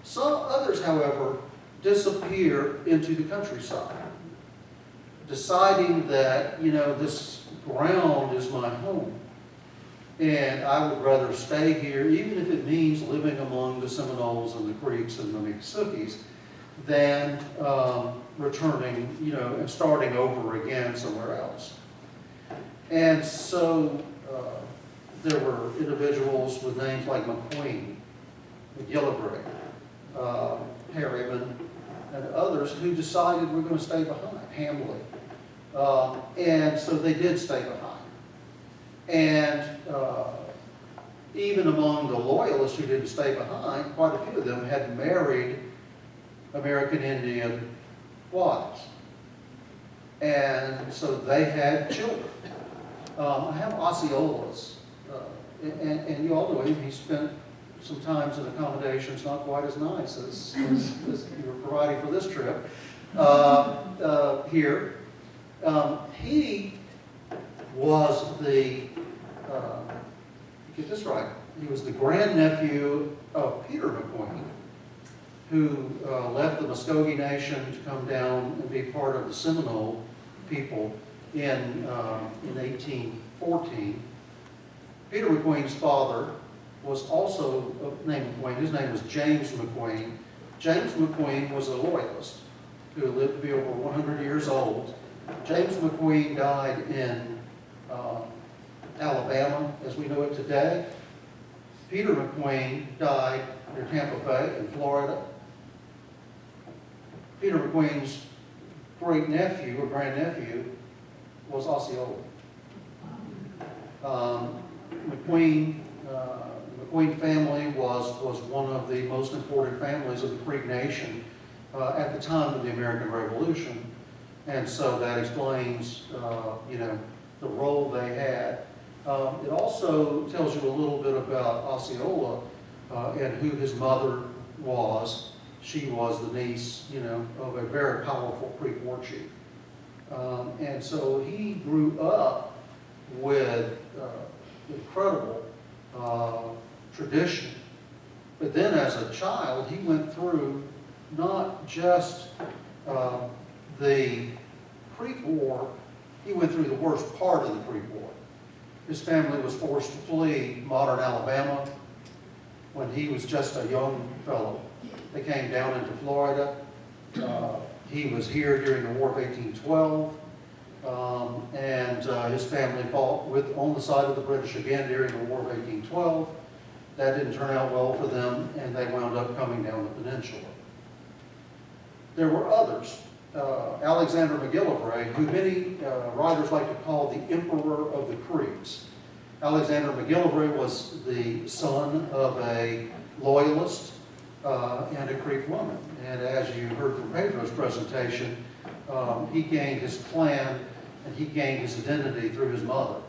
Some others, however, disappeared into the countryside, deciding that, you know, this ground is my home. And I would rather stay here, even if it means living among the Seminoles and the Creeks and the Mississippi's, than returning, you know, and starting over again somewhere else. And so there were individuals with names like McQueen, McGillivray, Harriman, and others who decided we're going to stay behind, Hamley. And so they did stay behind. And even among the loyalists who didn't stay behind, quite a few of them had married American Indian wives. And so they had children. I have Osceola's, and you all know him. He spent sometimes in accommodations not quite as nice as you were providing for this trip here. He was the, get this right, he was the grandnephew of Peter McQueen, who left the Muskogee Nation to come down and be part of the Seminole people in 1814. Peter McQueen's father was also named McQueen. His name was James McQueen. James McQueen was a loyalist who lived to be over 100 years old. James McQueen died in Alabama as we know it today. Peter McQueen died near Tampa Bay in Florida. Peter McQueen's great-nephew or grandnephew was Osceola. The McQueen family was one of the most important families of the Creek Nation at the time of the American Revolution, and so that explains, the role they had. It also tells you a little bit about Osceola and who his mother was. She was the niece, of a very powerful Creek war chief. And so he grew up with incredible tradition. But then as a child, he went through not just the Creek War, he went through the worst part of the Creek War. His family was forced to flee modern Alabama when he was just a young fellow. They came down into Florida. He was here during the War of 1812. And his family fought on the side of the British again during the War of 1812. That didn't turn out well for them, and they wound up coming down the peninsula. There were others. Alexander McGillivray, who many writers like to call the Emperor of the Creeks. Alexander McGillivray was the son of a loyalist and a Creek woman. And as you heard from Pedro's presentation, he gained his clan and he gained his identity through his mother.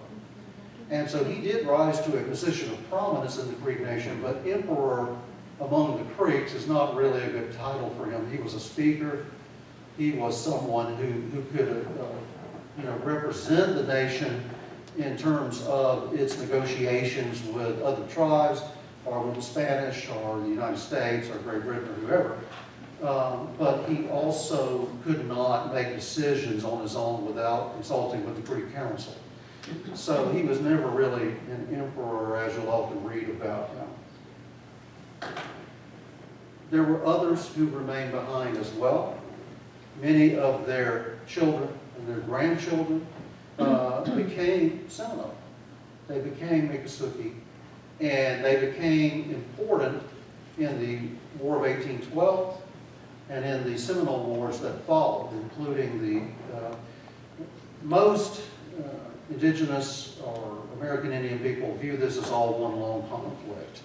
And so he did rise to a position of prominence in the Creek Nation, but Emperor among the Creeks is not really a good title for him. He was a speaker. He was someone who could represent the nation in terms of its negotiations with other tribes, or with the Spanish, or the United States, or Great Britain, or whoever. But he also could not make decisions on his own without consulting with the Creek Council. So he was never really an emperor, as you'll often read about him. There were others who remained behind as well. Many of their children and their grandchildren became Seminole. They became Miccosukee, and they became important in the War of 1812 and in the Seminole Wars that followed, including the most Indigenous or American Indian people view this as all one long conflict.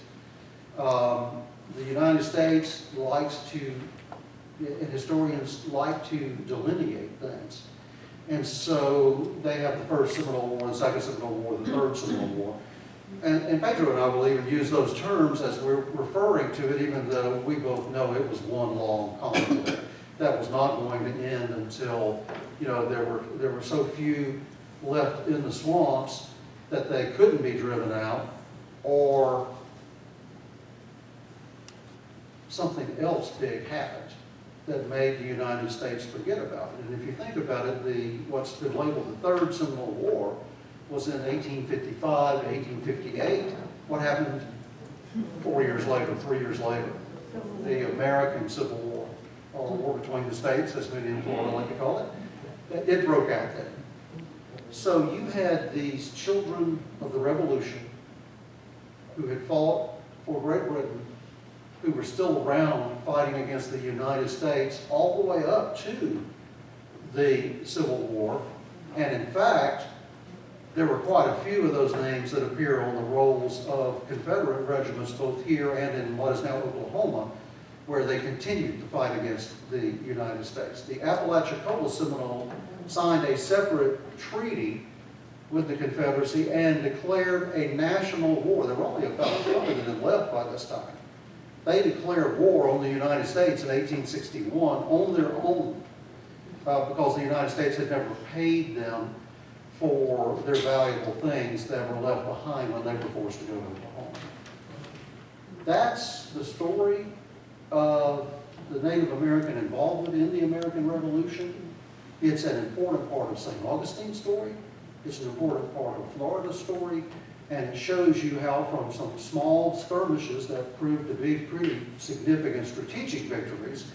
The United States likes to, and historians like to delineate things. And so they have the First Seminole War, the Second Seminole War, the Third Seminole War. And Pedro and I will even use those terms as we're referring to it, even though we both know it was one long conflict that was not going to end until, there were so few left in the swamps that they couldn't be driven out, or something else big happened that made the United States forget about it. And if you think about it, what's been labeled the Third Seminole War was in 1855, 1858. What happened 4 years later, 3 years later? The American Civil War, or War between the states, as many in Florida like to call it. It broke out then. So you had these children of the Revolution who had fought for Great Britain, who were still around fighting against the United States all the way up to the Civil War. And in fact, there were quite a few of those names that appear on the rolls of Confederate regiments, both here and in what is now Oklahoma, where they continued to fight against the United States. The Apalachicola Seminole signed a separate treaty with the Confederacy and declared a national war. There were only about 100 that had left by this time. They declared war on the United States in 1861 on their own because the United States had never paid them for their valuable things that were left behind when they were forced to go to Oklahoma. That's the story of the Native American involvement in the American Revolution. It's an important part of St. Augustine's story. It's an important part of Florida's story. And it shows you how from some small skirmishes that proved to be pretty significant strategic victories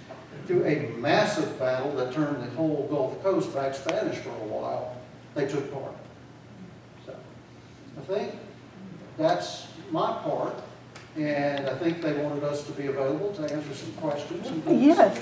to a massive battle that turned the whole Gulf Coast back Spanish for a while, they took part. So I think that's my part. And I think they wanted us to be available to answer some questions. Yes.